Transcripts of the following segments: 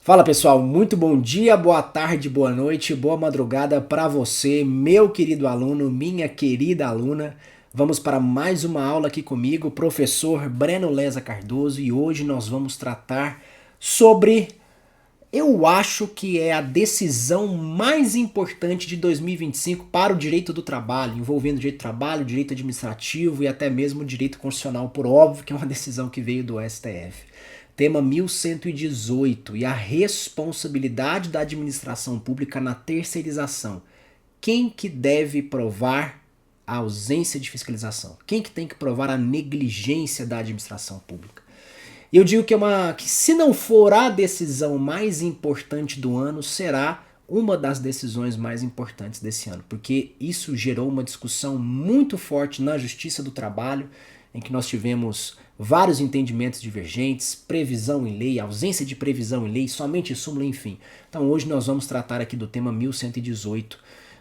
Fala pessoal, muito bom dia, boa tarde, boa noite, boa madrugada para você, meu querido aluno, minha querida aluna. Vamos para mais uma aula aqui comigo, professor Breno Leza Cardoso, e hoje nós vamos tratar sobre, eu acho que é a decisão mais importante de 2025 para o direito do trabalho, envolvendo direito do trabalho, direito administrativo e até mesmo direito constitucional, por óbvio que é uma decisão que veio do STF. Tema 1118 e a responsabilidade da administração pública na terceirização. Quem que deve provar a ausência de fiscalização? Quem que tem que provar a negligência da administração pública? E eu digo que se não for a decisão mais importante do ano, será uma das decisões mais importantes desse ano, porque isso gerou uma discussão muito forte na Justiça do Trabalho, em que nós tivemos vários entendimentos divergentes, previsão em lei, ausência de previsão em lei, somente súmula, enfim. Então hoje nós vamos tratar aqui do tema 1118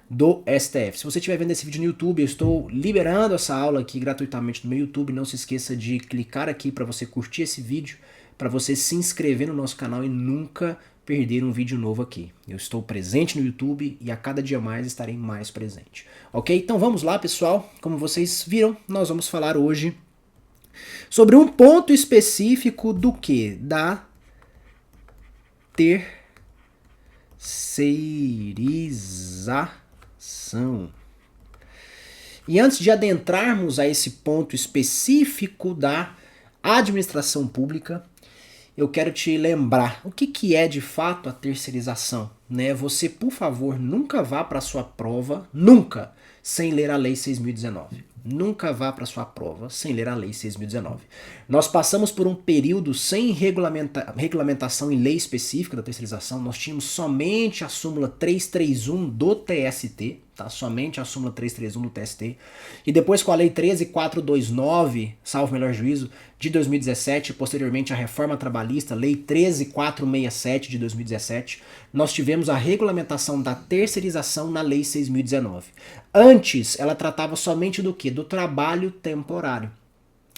do STF. Se você estiver vendo esse vídeo no YouTube, eu estou liberando essa aula aqui gratuitamente no meu YouTube. Não se esqueça de clicar aqui para você curtir esse vídeo, para você se inscrever no nosso canal e nunca perder um vídeo novo aqui. Eu estou presente no YouTube e a cada dia mais estarei mais presente. Ok? Então vamos lá, pessoal. Como vocês viram, nós vamos falar hoje sobre um ponto específico do que? Da terceirização. E antes de adentrarmos a esse ponto específico da administração pública, eu quero te lembrar o que é de fato a terceirização, né? Você, por favor, nunca vá para a sua prova, nunca, sem ler a Lei 6.019. Nunca vá para a sua prova sem ler a Lei 6.019. Nós passamos por um período sem regulamentação em lei específica da terceirização. Nós tínhamos somente a súmula 331 do TST, tá? Somente a súmula 331 do TST. E depois com a Lei 13.429, salvo melhor juízo, de 2017, posteriormente a reforma trabalhista, Lei 13.467 de 2017, nós tivemos a regulamentação da terceirização na Lei 6.019. Antes, ela tratava somente do quê? Do trabalho temporário.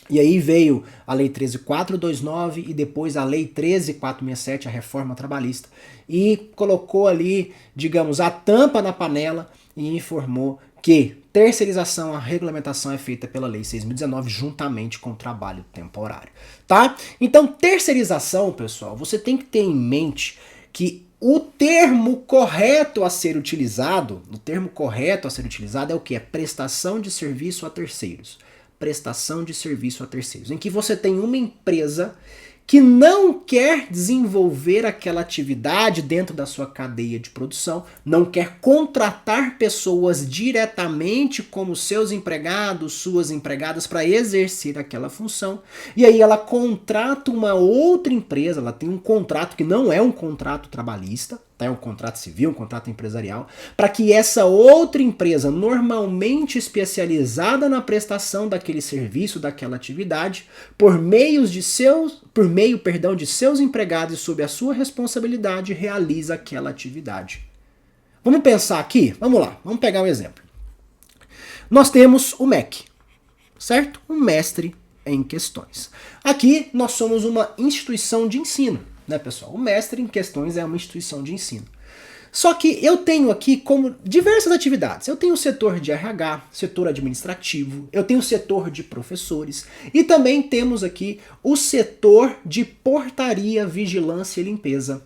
E aí veio a Lei 13.429 e depois a Lei 13.467, a reforma trabalhista, e colocou ali, digamos, a tampa na panela e informou que terceirização, a regulamentação é feita pela Lei 6.019 juntamente com o trabalho temporário, tá? Então, terceirização, pessoal, você tem que ter em mente que o termo correto a ser utilizado, é o que? É prestação de serviço a terceiros. Prestação de serviço a terceiros, em que você tem uma empresa que não quer desenvolver aquela atividade dentro da sua cadeia de produção, não quer contratar pessoas diretamente como seus empregados, suas empregadas para exercer aquela função, e aí ela contrata uma outra empresa, ela tem um contrato que não é um contrato trabalhista, é um contrato civil, um contrato empresarial, para que essa outra empresa, normalmente especializada na prestação daquele serviço, daquela atividade, por meio de seus empregados e sob a sua responsabilidade, realiza aquela atividade. Vamos pensar aqui? Vamos lá, vamos pegar um exemplo. Nós temos o MEC, certo? Um mestre em questões. Aqui nós somos uma instituição de ensino, né, pessoal? O mestre em questões é uma instituição de ensino. Só que eu tenho aqui como diversas atividades. Eu tenho o setor de RH, setor administrativo, eu tenho o setor de professores e também temos aqui o setor de portaria, vigilância e limpeza.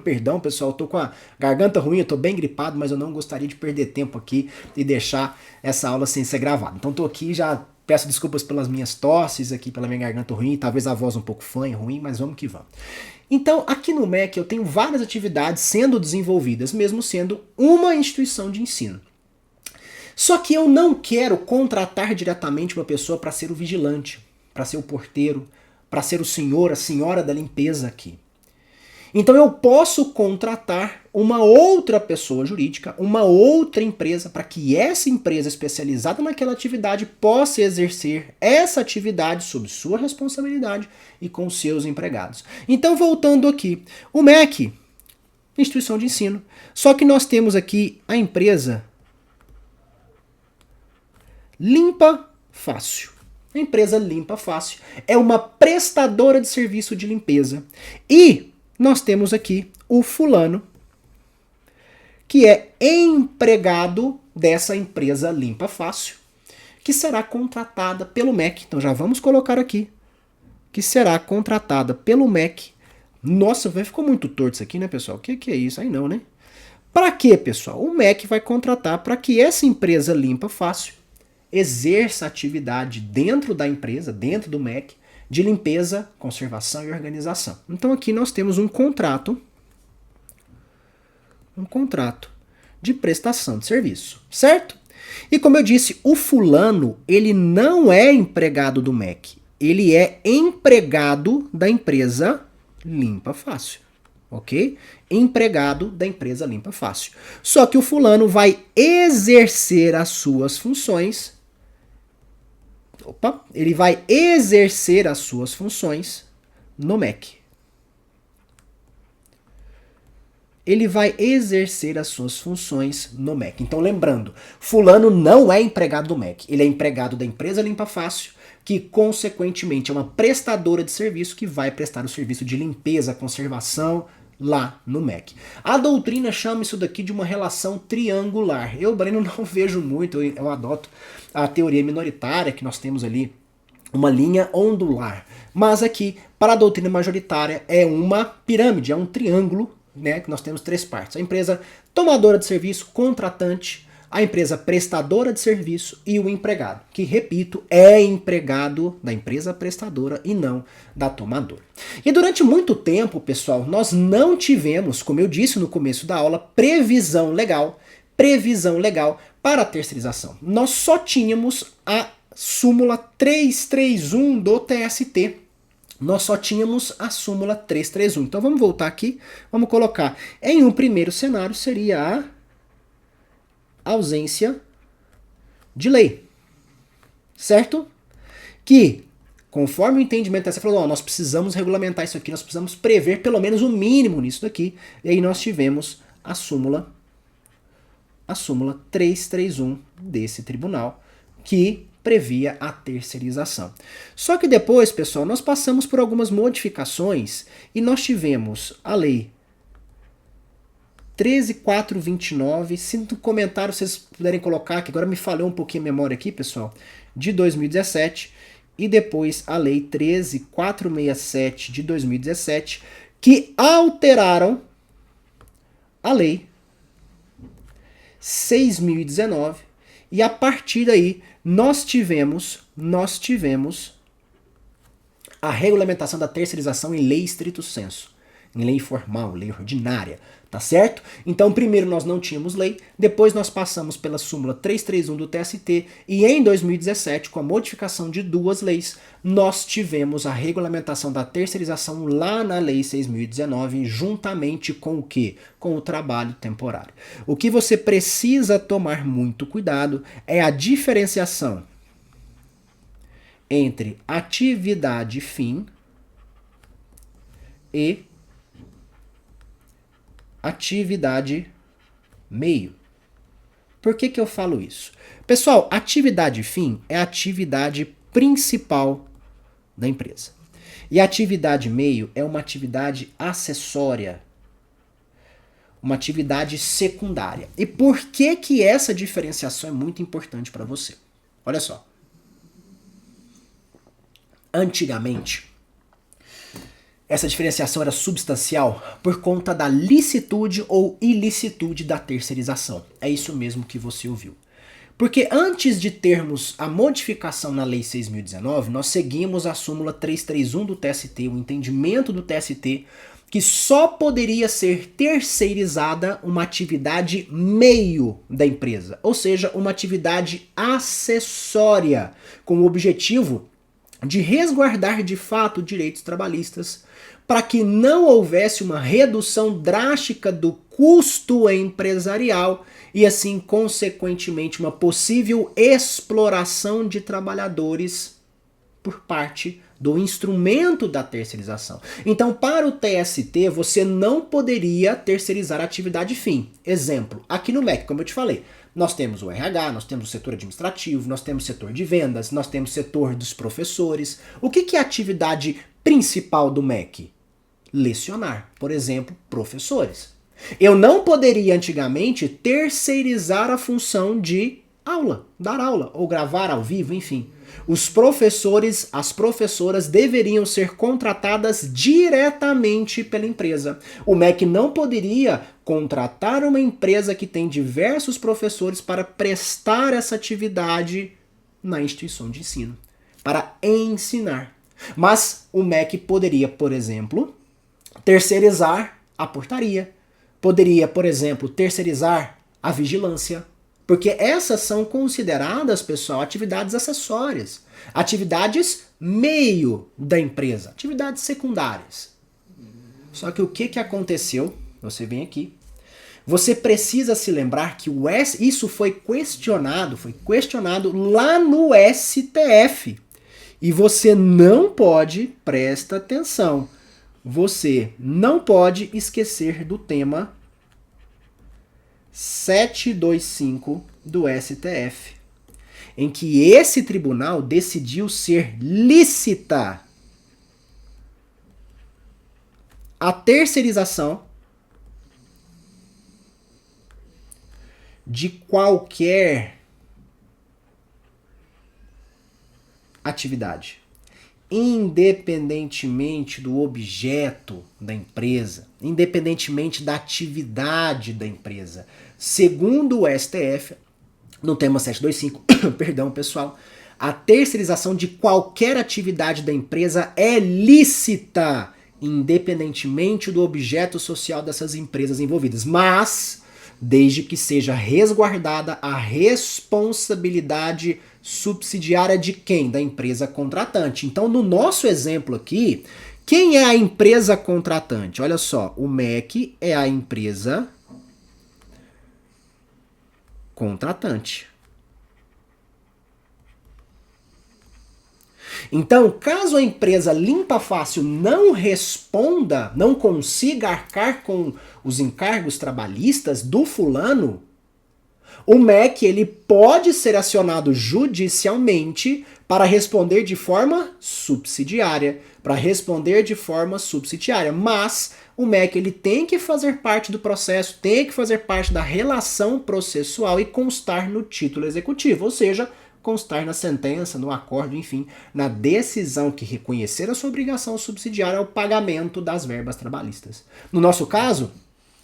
Perdão, pessoal, eu tô com a garganta ruim, eu tô bem gripado, mas eu não gostaria de perder tempo aqui e deixar essa aula sem ser gravada. Então tô aqui, já peço desculpas pelas minhas tosses aqui, pela minha garganta ruim, talvez a voz um pouco fanha, ruim, mas vamos que vamos. Então, aqui no MEC eu tenho várias atividades sendo desenvolvidas, mesmo sendo uma instituição de ensino. Só que eu não quero contratar diretamente uma pessoa para ser o vigilante, para ser o porteiro, para ser o senhor, a senhora da limpeza aqui. Então eu posso contratar uma outra pessoa jurídica, uma outra empresa, para que essa empresa especializada naquela atividade possa exercer essa atividade sob sua responsabilidade e com seus empregados. Então, voltando aqui, o MEC, instituição de ensino, só que nós temos aqui a empresa Limpa Fácil. A empresa Limpa Fácil é uma prestadora de serviço de limpeza e nós temos aqui o fulano, que é empregado dessa empresa Limpa Fácil, que será contratada pelo MEC. Então já vamos colocar aqui, que será contratada pelo MEC. Nossa, ficou muito torto isso aqui, né, pessoal? O que é isso? Aí não, né? Para quê, pessoal? O MEC vai contratar para que essa empresa Limpa Fácil exerça atividade dentro da empresa, dentro do MEC, de limpeza, conservação e organização. Então aqui nós temos um contrato de prestação de serviço, certo? E como eu disse, o fulano, ele não é empregado do MEC, ele é empregado da empresa Limpa Fácil, ok? Empregado da empresa Limpa Fácil. Só que o fulano vai exercer as suas funções, ele vai exercer as suas funções no MEC. Ele vai exercer as suas funções no MEC. Então, lembrando, fulano não é empregado do MEC, ele é empregado da empresa Limpa Fácil, que, consequentemente, é uma prestadora de serviço que vai prestar o serviço de limpeza, conservação lá no MEC. A doutrina chama isso daqui de uma relação triangular. Eu, Breno, não vejo muito, eu adoto a teoria minoritária, que nós temos ali uma linha ondular. Mas aqui, para a doutrina majoritária, é uma pirâmide, é um triângulo, né, que nós temos três partes. A empresa tomadora de serviço, contratante, a empresa prestadora de serviço e o empregado, que, repito, é empregado da empresa prestadora e não da tomadora. E durante muito tempo, pessoal, nós não tivemos, como eu disse no começo da aula, previsão legal para a terceirização. Nós só tínhamos a súmula 331 do TST. Nós só tínhamos a súmula 331. Então vamos voltar aqui, vamos colocar. Em um primeiro cenário seria a ausência de lei, certo? Que, conforme o entendimento, você falou, nós precisamos regulamentar isso aqui, nós precisamos prever pelo menos o mínimo nisso daqui. E aí nós tivemos a súmula 331 desse tribunal, que previa a terceirização. Só que depois, pessoal, nós passamos por algumas modificações e nós tivemos a lei 13.429, se no comentário vocês puderem colocar, que agora me falhou um pouquinho a memória aqui, pessoal, de 2017, e depois a lei 13.467 de 2017, que alteraram a lei 6.019, e a partir daí nós tivemos a regulamentação da terceirização em lei estrito sensu, em lei formal, lei ordinária, tá certo? Então primeiro nós não tínhamos lei, depois nós passamos pela súmula 331 do TST e em 2017, com a modificação de duas leis, nós tivemos a regulamentação da terceirização lá na lei 6.019, juntamente com o quê? Com o trabalho temporário. O que você precisa tomar muito cuidado é a diferenciação entre atividade fim e atividade meio. Por que eu falo isso? Pessoal, atividade fim é a atividade principal da empresa. E a atividade meio é uma atividade acessória, uma atividade secundária. E por que essa diferenciação é muito importante para você? Olha só. Antigamente, essa diferenciação era substancial por conta da licitude ou ilicitude da terceirização. É isso mesmo que você ouviu. Porque antes de termos a modificação na Lei 6.019, nós seguimos a súmula 331 do TST, o entendimento do TST, que só poderia ser terceirizada uma atividade meio da empresa, ou seja, uma atividade acessória, com o objetivo de resguardar de fato direitos trabalhistas, para que não houvesse uma redução drástica do custo empresarial e assim, consequentemente, uma possível exploração de trabalhadores por parte do instrumento da terceirização. Então, para o TST, você não poderia terceirizar a atividade fim. Exemplo, aqui no MEC, como eu te falei, nós temos o RH, nós temos o setor administrativo, nós temos o setor de vendas, nós temos o setor dos professores. O que é a atividade principal do MEC? lecionar. Por exemplo, professores. Eu não poderia antigamente terceirizar a função de aula, dar aula ou gravar ao vivo, enfim. Os professores, as professoras deveriam ser contratadas diretamente pela empresa. O MEC não poderia contratar uma empresa que tem diversos professores para prestar essa atividade na instituição de ensino, para ensinar. Mas o MEC poderia, por exemplo, terceirizar a portaria. Poderia, por exemplo, terceirizar a vigilância. Porque essas são consideradas, pessoal, atividades acessórias. Atividades meio da empresa. Atividades secundárias. Só que o que aconteceu? Você vem aqui. Você precisa se lembrar que isso foi questionado lá no STF. E você não pode, presta atenção, você não pode esquecer do tema 725 do STF, em que esse tribunal decidiu ser lícita a terceirização de qualquer atividade, independentemente do objeto da empresa, independentemente da atividade da empresa. Segundo o STF, no tema 725, perdão, pessoal, a terceirização de qualquer atividade da empresa é lícita, independentemente do objeto social dessas empresas envolvidas, mas desde que seja resguardada a responsabilidade subsidiária de quem? Da empresa contratante. Então, no nosso exemplo aqui, quem é a empresa contratante? Olha só, o MEC é a empresa contratante. Então, caso a empresa Limpa Fácil não responda, não consiga arcar com os encargos trabalhistas do fulano, o MEC ele pode ser acionado judicialmente para responder de forma subsidiária. Mas o MEC ele tem que fazer parte do processo, tem que fazer parte da relação processual e constar no título executivo, ou seja, constar na sentença, no acordo, enfim, na decisão que reconhecer a sua obrigação subsidiária ao pagamento das verbas trabalhistas. No nosso caso,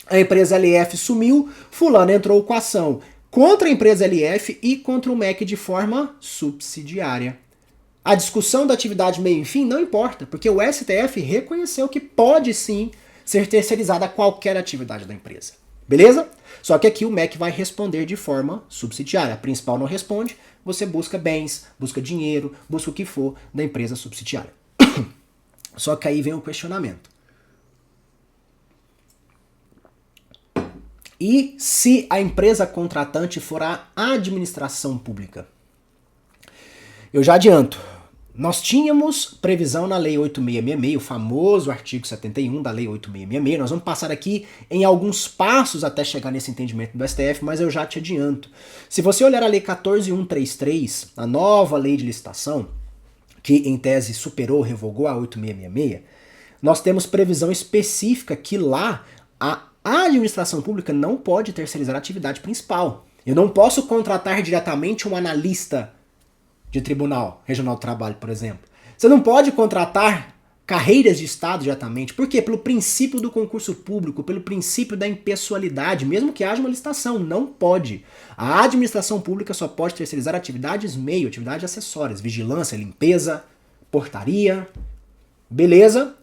a empresa LF sumiu, fulano entrou com a ação contra a empresa LF e contra o MEC de forma subsidiária. A discussão da atividade meio e fim não importa, porque o STF reconheceu que pode sim ser terceirizada qualquer atividade da empresa. Beleza? Só que aqui o MEC vai responder de forma subsidiária. A principal não responde, você busca bens, busca dinheiro, busca o que for da empresa subsidiária. Só que aí vem o questionamento. E se a empresa contratante for a administração pública? Eu já adianto. Nós tínhamos previsão na Lei 8666, o famoso artigo 71 da Lei 8666. Nós vamos passar aqui em alguns passos até chegar nesse entendimento do STF, mas eu já te adianto. Se você olhar a Lei 14133, a nova lei de licitação, que em tese superou, revogou a 8666, nós temos previsão específica que lá a administração pública não pode terceirizar a atividade principal. Eu não posso contratar diretamente um analista de tribunal regional do trabalho, por exemplo. Você não pode contratar carreiras de Estado diretamente. Por quê? Pelo princípio do concurso público, pelo princípio da impessoalidade, mesmo que haja uma licitação, não pode. A administração pública só pode terceirizar atividades meio, atividades acessórias, vigilância, limpeza, portaria, beleza?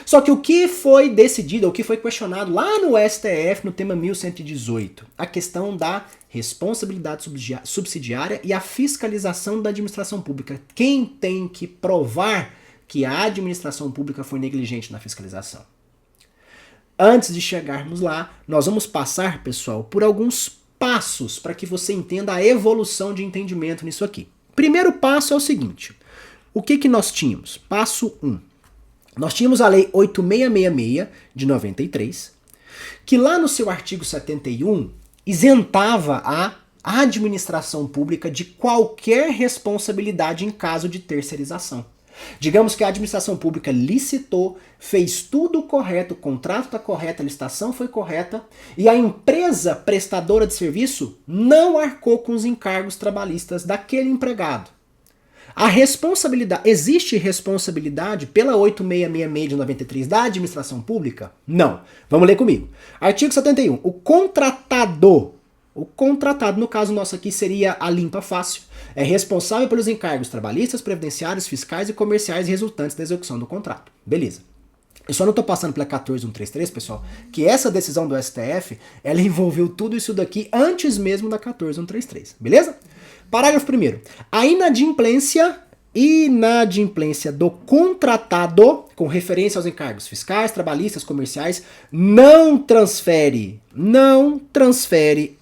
Só que o que foi decidido, o que foi questionado lá no STF, no tema 1118, a questão da responsabilidade subsidiária e a fiscalização da administração pública. Quem tem que provar que a administração pública foi negligente na fiscalização? Antes de chegarmos lá, nós vamos passar, pessoal, por alguns passos para que você entenda a evolução de entendimento nisso aqui. Primeiro passo é o seguinte, o que nós tínhamos? Passo 1. Nós tínhamos a Lei 8666 de 93, que lá no seu artigo 71 isentava a administração pública de qualquer responsabilidade em caso de terceirização. Digamos que a administração pública licitou, fez tudo correto, o contrato está correto, a licitação foi correta, e a empresa prestadora de serviço não arcou com os encargos trabalhistas daquele empregado. A responsabilidade, existe responsabilidade pela 8666 de 93 da administração pública? Não. Vamos ler comigo. Artigo 71. O contratado, no caso nosso aqui seria a limpa fácil, é responsável pelos encargos trabalhistas, previdenciários, fiscais e comerciais resultantes da execução do contrato. Beleza. Eu só não estou passando pela 14133, pessoal, que essa decisão do STF, ela envolveu tudo isso daqui antes mesmo da 14133, beleza? Parágrafo 1º. A inadimplência do contratado, com referência aos encargos fiscais, trabalhistas, comerciais, não transfere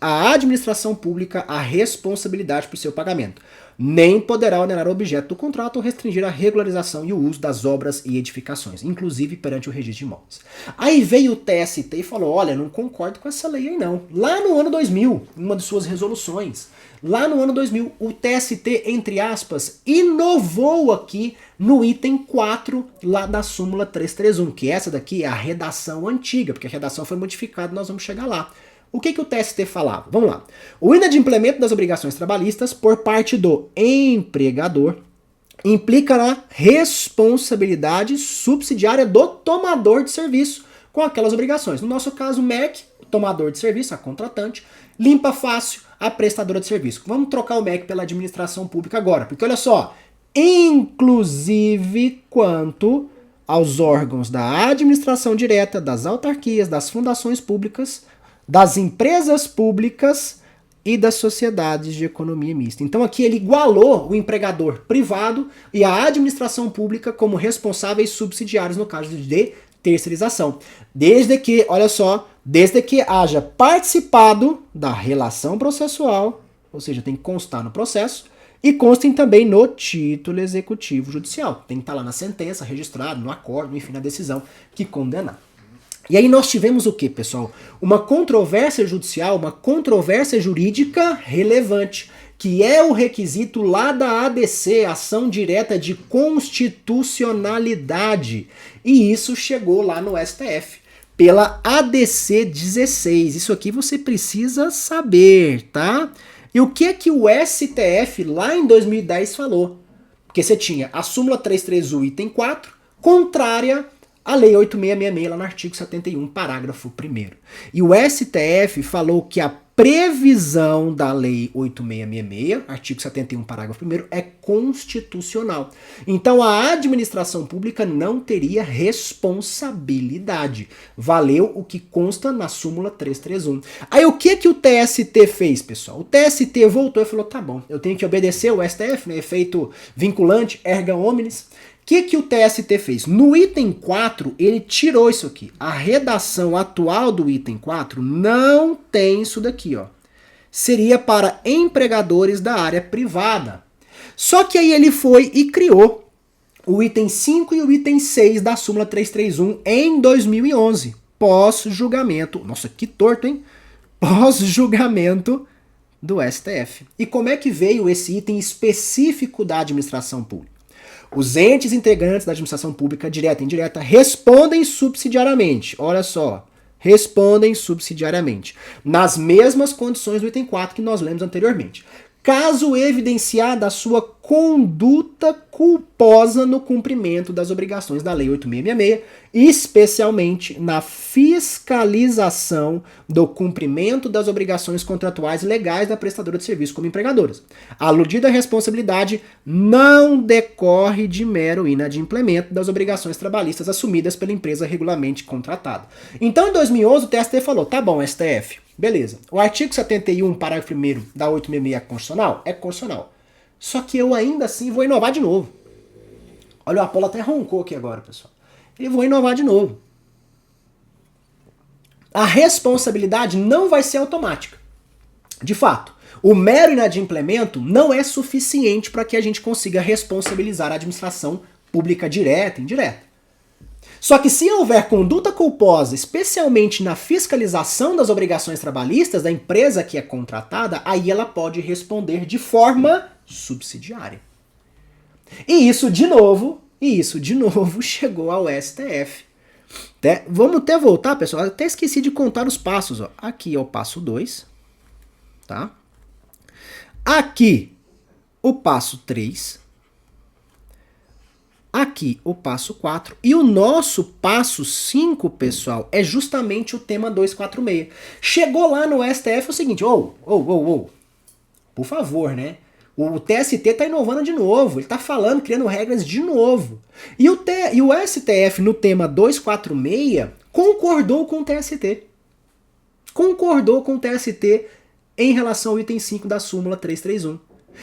à administração pública a responsabilidade por seu pagamento, nem poderá onerar o objeto do contrato ou restringir a regularização e o uso das obras e edificações, inclusive perante o registro de imóveis. Aí veio o TST e falou, olha, não concordo com essa lei aí não. Lá no ano 2000, em uma de suas resoluções, lá no ano 2000, o TST, entre aspas, inovou aqui no item 4 lá da súmula 331, que essa daqui é a redação antiga, porque a redação foi modificada, nós vamos chegar lá. O que o TST falava? Vamos lá. O inadimplemento das obrigações trabalhistas por parte do empregador implica na responsabilidade subsidiária do tomador de serviço com aquelas obrigações. No nosso caso, o MEC, o tomador de serviço, a contratante, limpa fácil, a prestadora de serviço. Vamos trocar o MEC pela administração pública agora, porque olha só, inclusive quanto aos órgãos da administração direta, das autarquias, das fundações públicas, das empresas públicas e das sociedades de economia mista. Então aqui ele igualou o empregador privado e a administração pública como responsáveis subsidiários no caso de terceirização. Desde que, olha só, desde que haja participado da relação processual, ou seja, tem que constar no processo, e constem também no título executivo judicial. Tem que estar lá na sentença, registrado, no acordo, enfim, na decisão que condenar. E aí nós tivemos o que, pessoal? Uma controvérsia judicial, uma controvérsia jurídica relevante, que é o requisito lá da ADC, Ação Direta de Constitucionalidade. E isso chegou lá no STF, pela ADC 16. Isso aqui você precisa saber, tá? E o que o STF lá em 2010 falou? Porque você tinha a súmula 331, item 4, contrária a Lei 8666, lá no artigo 71, parágrafo 1º. E o STF falou que a previsão da Lei 8666, artigo 71, parágrafo 1º, é constitucional. Então a administração pública não teria responsabilidade. Valeu o que consta na súmula 331. Aí o que o TST fez, pessoal? O TST voltou e falou, tá bom, eu tenho que obedecer o STF, né, efeito vinculante, erga omnes. O que o TST fez? No item 4, ele tirou isso aqui. A redação atual do item 4 não tem isso daqui, ó. Seria para empregadores da área privada. Só que aí ele foi e criou o item 5 e o item 6 da súmula 331 em 2011, pós-julgamento. Nossa, que torto, hein? Pós-julgamento do STF. E como é que veio esse item específico da administração pública? Os entes integrantes da administração pública, direta e indireta, respondem subsidiariamente. Olha só, respondem subsidiariamente, nas mesmas condições do item 4 que nós lemos anteriormente. Caso evidenciada a sua conduta culposa no cumprimento das obrigações da Lei 8666, especialmente na fiscalização do cumprimento das obrigações contratuais legais da prestadora de serviço como empregadoras. A aludida responsabilidade não decorre de mero inadimplemento das obrigações trabalhistas assumidas pela empresa regularmente contratada. Então, em 2011, o TST falou, tá bom, STF, beleza. O artigo 71, parágrafo 1º da 866 é constitucional? É constitucional. Só que eu ainda assim vou inovar de novo. Olha, o Apolo até roncou aqui agora, pessoal. Eu vou inovar de novo. A responsabilidade não vai ser automática. De fato, o mero inadimplemento não é suficiente para que a gente consiga responsabilizar a administração pública direta e indireta. Só que se houver conduta culposa, especialmente na fiscalização das obrigações trabalhistas da empresa que é contratada, aí ela pode responder de forma subsidiária. E isso, de novo, E isso, de novo, chegou ao STF. Vamos até voltar, pessoal. Eu até esqueci de contar os passos. Ó. Aqui é o passo 2. Tá? Aqui, o passo 3. Aqui, o passo 4. E o nosso passo 5, pessoal, é justamente o tema 246. Chegou lá no STF é o seguinte, por favor, né? O TST está inovando de novo, ele está falando, criando regras de novo. E o STF, no tema 246, concordou com o TST. Concordou com o TST em relação ao item 5 da súmula 331.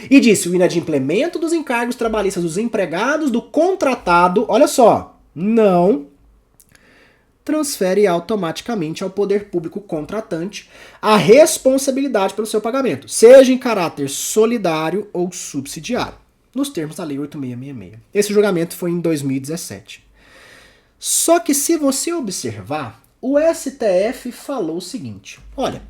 E disse o inadimplemento dos encargos trabalhistas dos empregados do contratado, olha só, não transfere automaticamente ao poder público contratante a responsabilidade pelo seu pagamento, seja em caráter solidário ou subsidiário, nos termos da Lei 8666. Esse julgamento foi em 2017. Só que se você observar, o STF falou o seguinte, olha,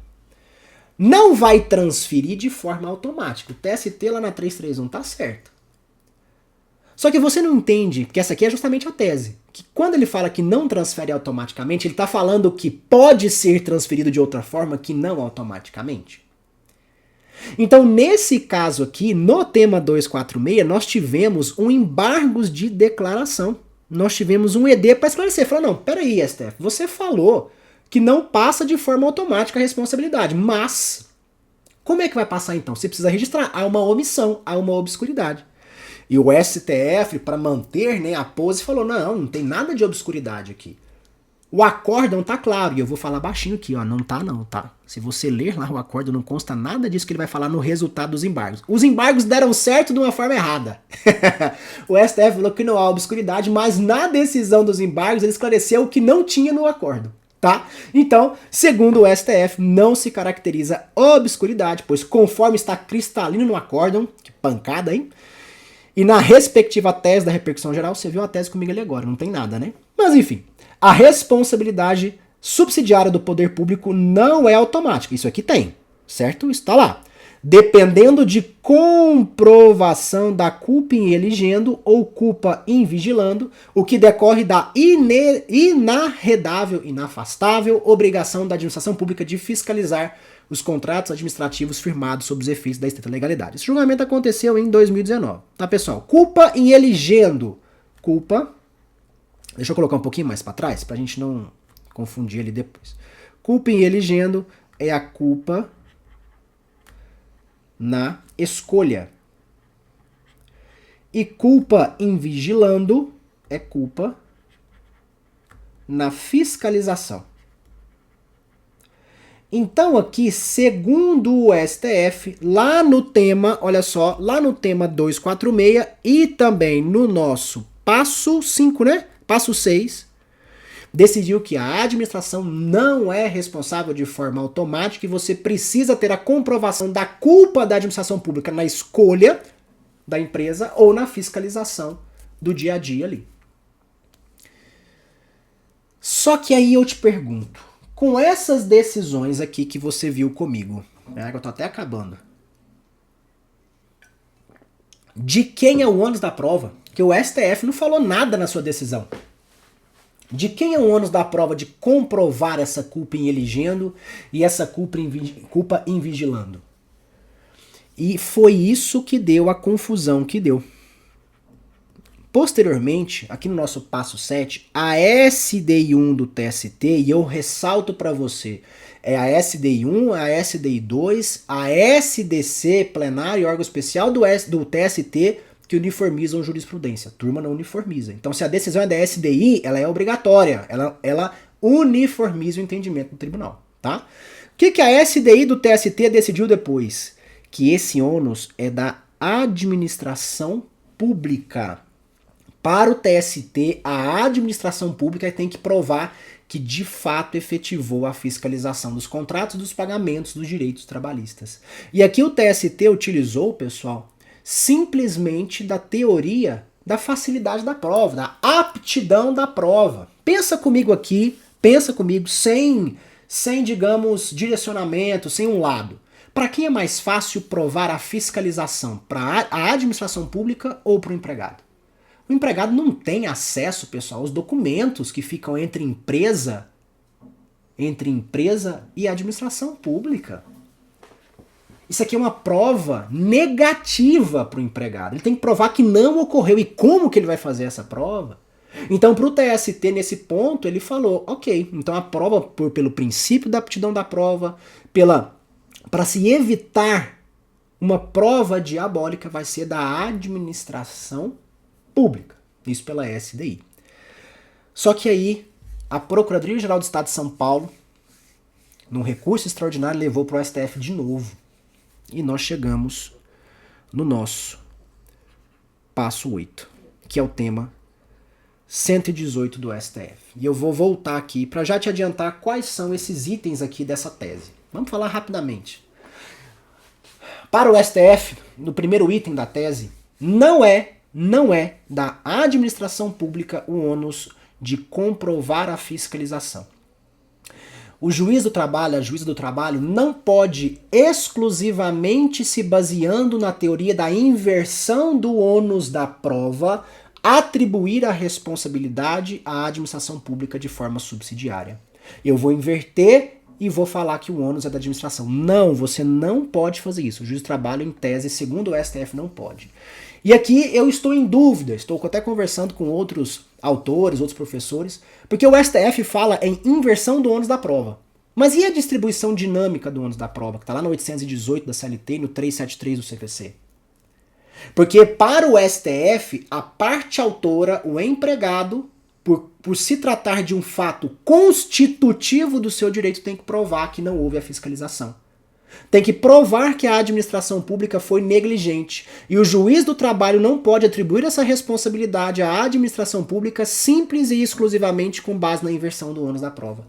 não vai transferir de forma automática. O TST lá na 331 tá certo. Só que você não entende, que essa aqui é justamente a tese, que quando ele fala que não transfere automaticamente, ele está falando que pode ser transferido de outra forma que não automaticamente. Então, nesse caso aqui, no tema 246, nós tivemos um embargo de declaração. Nós tivemos um ED para esclarecer. Falou, não, peraí, STF, você falou que não passa de forma automática a responsabilidade, mas como é que vai passar então? Você precisa registrar, há uma omissão, há uma obscuridade. E o STF, para manter, né, a pose, falou, não tem nada de obscuridade aqui. O acórdão tá claro, e eu vou falar baixinho aqui, ó, não tá. Se você ler lá o acórdão, não consta nada disso que ele vai falar no resultado dos embargos. Os embargos deram certo de uma forma errada. O STF falou que não há obscuridade, mas na decisão dos embargos ele esclareceu o que não tinha no acórdão. Tá? Então, segundo o STF, não se caracteriza obscuridade, pois conforme está cristalino no acórdão, que pancada, hein? E na respectiva tese da repercussão geral, você viu a tese comigo ali agora, não tem nada, né? Mas enfim, a responsabilidade subsidiária do poder público não é automática. Isso aqui tem, certo? Está lá. Dependendo de comprovação da culpa em eligendo ou culpa em vigilando, o que decorre da inarredável, inafastável obrigação da administração pública de fiscalizar os contratos administrativos firmados sob os efeitos da estrita legalidade. Esse julgamento aconteceu em 2019. Tá, pessoal? Culpa em eligendo. Culpa. Deixa eu colocar um pouquinho mais para trás, pra gente não confundir ele depois. Culpa em eligendo é a culpa na escolha. E culpa em vigilando é culpa na fiscalização. Então aqui, segundo o STF, lá no tema, olha só, lá no tema 246 e também no nosso passo 5, né? Passo 6, decidiu que a administração não é responsável de forma automática e você precisa ter a comprovação da culpa da administração pública na escolha da empresa ou na fiscalização do dia a dia ali. Só que aí eu te pergunto, com essas decisões aqui que você viu comigo, né, que eu tô até acabando, de quem é o ônus da prova? Que o STF não falou nada na sua decisão. De quem é o ônus da prova de comprovar essa culpa em eligendo e essa culpa em vigilando? E foi isso que deu a confusão que deu. Posteriormente, aqui no nosso passo 7, a SDI1 do TST, e eu ressalto para você, é a SDI1, a SDI2, a SDC, plenário e órgão especial do TST, que uniformizam jurisprudência. A turma não uniformiza. Então, se a decisão é da SDI, ela é obrigatória. Ela uniformiza o entendimento do tribunal. Tá? O que a SDI do TST decidiu depois? Que esse ônus é da administração pública. Para o TST, a administração pública tem que provar que de fato efetivou a fiscalização dos contratos, dos pagamentos, dos direitos trabalhistas. E aqui o TST utilizou, pessoal, simplesmente da teoria da facilidade da prova, da aptidão da prova. Pensa comigo aqui, sem digamos, direcionamento, sem um lado. Para quem é mais fácil provar a fiscalização? Para a administração pública ou para o empregado? O empregado não tem acesso, pessoal, aos documentos que ficam entre empresa e administração pública. Isso aqui é uma prova negativa para o empregado. Ele tem que provar que não ocorreu. E como que ele vai fazer essa prova? Então, para o TST, nesse ponto, ele falou, ok, então a prova, pelo princípio da aptidão da prova, para se evitar uma prova diabólica, vai ser da administração pública. Isso pela SDI. Só que aí, a Procuradoria-Geral do Estado de São Paulo, num recurso extraordinário, levou para o STF de novo. E nós chegamos no nosso passo 8, que é o tema 118 do STF. E eu vou voltar aqui para já te adiantar quais são esses itens aqui dessa tese. Vamos falar rapidamente. Para o STF, no primeiro item da tese, não é da administração pública o ônus de comprovar a fiscalização. O juiz do trabalho, a juíza do trabalho, não pode exclusivamente se baseando na teoria da inversão do ônus da prova atribuir a responsabilidade à administração pública de forma subsidiária. Eu vou inverter e vou falar que o ônus é da administração. Não, você não pode fazer isso. O juiz do trabalho, em tese, segundo o STF, não pode. E aqui eu estou em dúvida, estou até conversando com outros autores, outros professores, porque o STF fala em inversão do ônus da prova. Mas e a distribuição dinâmica do ônus da prova, que está lá no 818 da CLT e no 373 do CPC? Porque para o STF, a parte autora, o empregado, por se tratar de um fato constitutivo do seu direito, tem que provar que não houve a fiscalização. Tem que provar que a administração pública foi negligente. E o juiz do trabalho não pode atribuir essa responsabilidade à administração pública simples e exclusivamente com base na inversão do ônus da prova.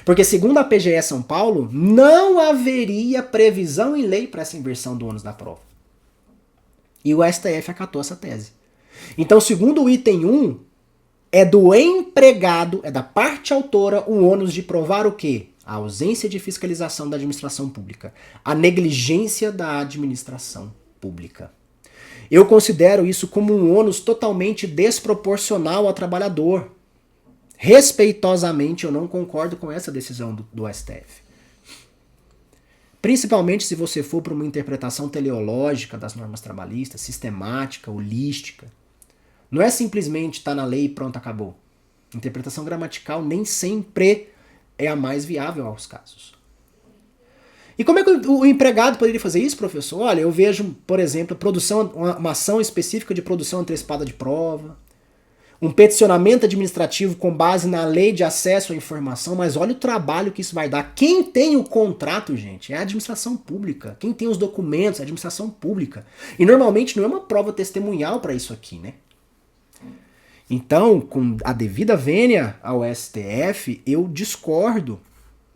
Porque, segundo a PGE São Paulo, não haveria previsão em lei para essa inversão do ônus da prova. E o STF acatou essa tese. Então, segundo o item 1, é do empregado, é da parte autora, o ônus de provar o quê? A ausência de fiscalização da administração pública. A negligência da administração pública. Eu considero isso como um ônus totalmente desproporcional ao trabalhador. Respeitosamente, eu não concordo com essa decisão do STF. Principalmente se você for para uma interpretação teleológica das normas trabalhistas, sistemática, holística. Não é simplesmente estar na lei e pronto, acabou. Interpretação gramatical nem sempre é a mais viável aos casos. E como é que o empregado poderia fazer isso, professor? Olha, eu vejo, por exemplo, uma ação específica de produção antecipada de prova, um peticionamento administrativo com base na lei de acesso à informação, mas olha o trabalho que isso vai dar. Quem tem o contrato, gente, é a administração pública. Quem tem os documentos é a administração pública. E normalmente não é uma prova testemunhal para isso aqui, né? Então, com a devida vênia ao STF, eu discordo,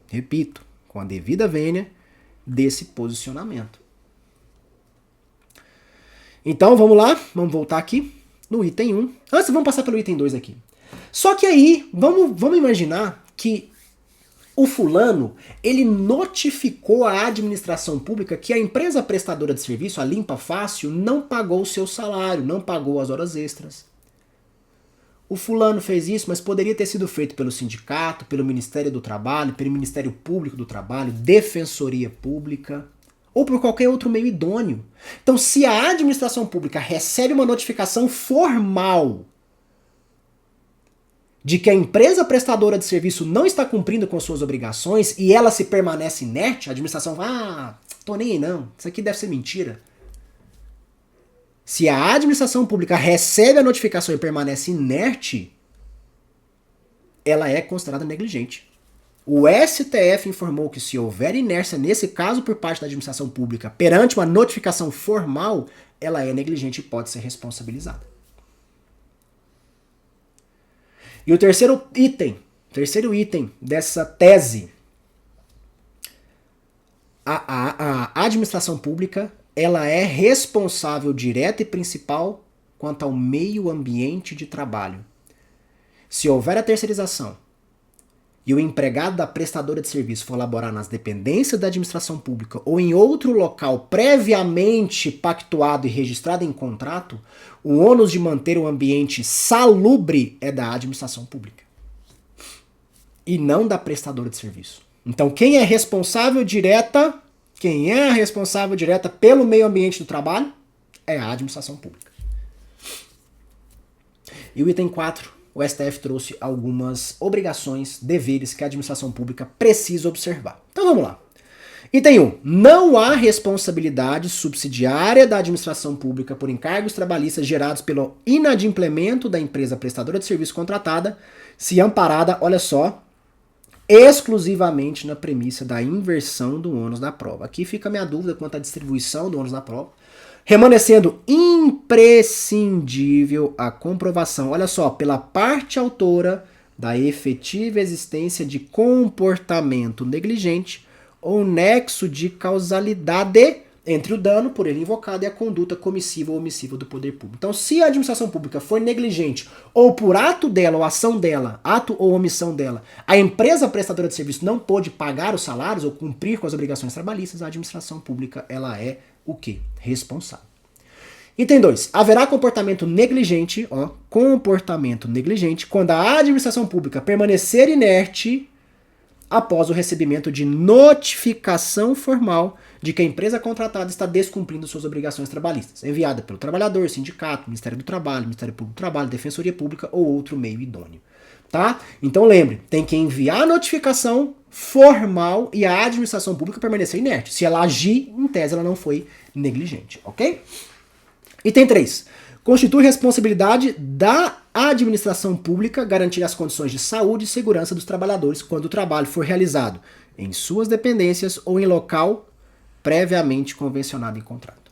repito, com a devida vênia desse posicionamento. Então, vamos lá, vamos voltar aqui no item 1. Antes, vamos passar pelo item 2 aqui. Só que aí, vamos imaginar que o fulano, ele notificou a administração pública que a empresa prestadora de serviço, a Limpa Fácil, não pagou o seu salário, não pagou as horas extras. O fulano fez isso, mas poderia ter sido feito pelo sindicato, pelo Ministério do Trabalho, pelo Ministério Público do Trabalho, Defensoria Pública, ou por qualquer outro meio idôneo. Então, se a administração pública recebe uma notificação formal de que a empresa prestadora de serviço não está cumprindo com suas obrigações e ela se permanece inerte, a administração fala, tô nem aí não, isso aqui deve ser mentira. Se a administração pública recebe a notificação e permanece inerte, ela é considerada negligente. O STF informou que se houver inércia, nesse caso por parte da administração pública, perante uma notificação formal, ela é negligente e pode ser responsabilizada. E o terceiro item dessa tese, a administração pública, ela é responsável direta e principal quanto ao meio ambiente de trabalho. Se houver a terceirização e o empregado da prestadora de serviço for laborar nas dependências da administração pública ou em outro local previamente pactuado e registrado em contrato, o ônus de manter o ambiente salubre é da administração pública e não da prestadora de serviço. Então, quem é a responsável direta pelo meio ambiente do trabalho é a administração pública. E o item 4, o STF trouxe algumas obrigações, deveres que a administração pública precisa observar. Então vamos lá. Item 1. Não há responsabilidade subsidiária da administração pública por encargos trabalhistas gerados pelo inadimplemento da empresa prestadora de serviço contratada, se amparada, olha só, exclusivamente na premissa da inversão do ônus da prova. Aqui fica a minha dúvida quanto à distribuição do ônus da prova. Remanescendo imprescindível a comprovação, olha só, pela parte autora da efetiva existência de comportamento negligente ou nexo de causalidade entre o dano por ele invocado e a conduta comissiva ou omissiva do poder público. Então, se a administração pública for negligente, ou por ato dela, ou ação dela, ato ou omissão dela, a empresa prestadora de serviço não pôde pagar os salários ou cumprir com as obrigações trabalhistas, a administração pública, ela é o quê? Responsável. Item 2. Haverá comportamento negligente quando a administração pública permanecer inerte após o recebimento de notificação formal de que a empresa contratada está descumprindo suas obrigações trabalhistas, enviada pelo trabalhador, sindicato, Ministério do Trabalho, Ministério Público do Trabalho, Defensoria Pública ou outro meio idôneo. Tá? Então lembre, tem que enviar a notificação formal e a administração pública permanecer inerte. Se ela agir, em tese ela não foi negligente, ok? Item 3. Constitui responsabilidade da administração pública garantir as condições de saúde e segurança dos trabalhadores quando o trabalho for realizado em suas dependências ou em local previamente convencionado em contrato.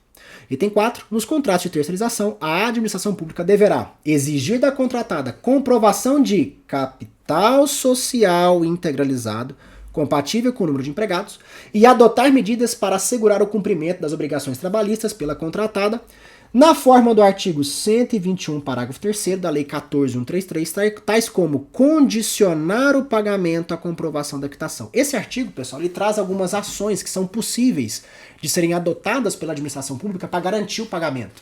Item 4. Nos contratos de terceirização, a administração pública deverá exigir da contratada comprovação de capital social integralizado compatível com o número de empregados e adotar medidas para assegurar o cumprimento das obrigações trabalhistas pela contratada na forma do artigo 121, parágrafo 3º da Lei 14.133, tais como condicionar o pagamento à comprovação da quitação. Esse artigo, pessoal, ele traz algumas ações que são possíveis de serem adotadas pela administração pública para garantir o pagamento,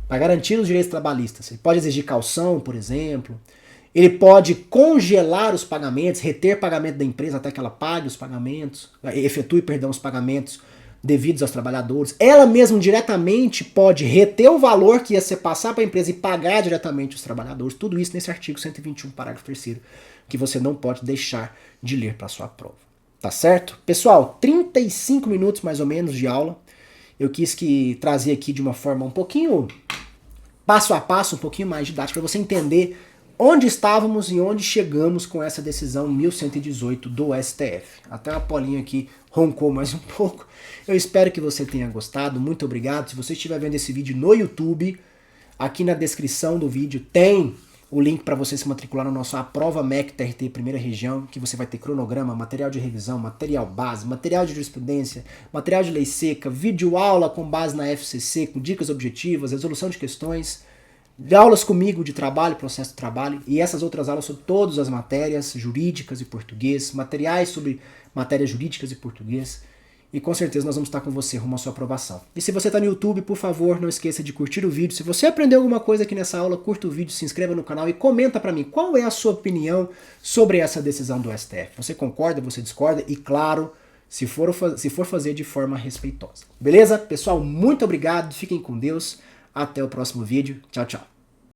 para garantir os direitos trabalhistas. Ele pode exigir caução, por exemplo, ele pode congelar os pagamentos, reter pagamento da empresa até que ela pague os pagamentos, efetue, os pagamentos devidos aos trabalhadores. Ela mesmo diretamente pode reter o valor que ia ser passar para a empresa e pagar diretamente os trabalhadores. Tudo isso nesse artigo 121, parágrafo 3º, que você não pode deixar de ler para a sua prova. Tá certo? Pessoal, 35 minutos mais ou menos de aula. Eu quis trazer aqui de uma forma um pouquinho passo a passo, um pouquinho mais didática, para você entender onde estávamos e onde chegamos com essa decisão 1118 do STF. Até a Paulinha aqui roncou mais um pouco. Eu espero que você tenha gostado. Muito obrigado. Se você estiver vendo esse vídeo no YouTube, aqui na descrição do vídeo tem o link para você se matricular no nosso Aprova MEC TRT Primeira Região, que você vai ter cronograma, material de revisão, material base, material de jurisprudência, material de lei seca, vídeo aula com base na FCC, com dicas objetivas, resolução de questões, de aulas comigo de trabalho, processo de trabalho, e essas outras aulas sobre todas as matérias jurídicas e português, materiais sobre matérias jurídicas e português, e com certeza nós vamos estar com você rumo à sua aprovação. E se você está no YouTube, por favor, não esqueça de curtir o vídeo. Se você aprendeu alguma coisa aqui nessa aula, curta o vídeo, se inscreva no canal e comenta para mim qual é a sua opinião sobre essa decisão do STF. Você concorda, você discorda? E claro, se for fazer de forma respeitosa. Beleza? Pessoal, muito obrigado, fiquem com Deus. Até o próximo vídeo. Tchau, tchau.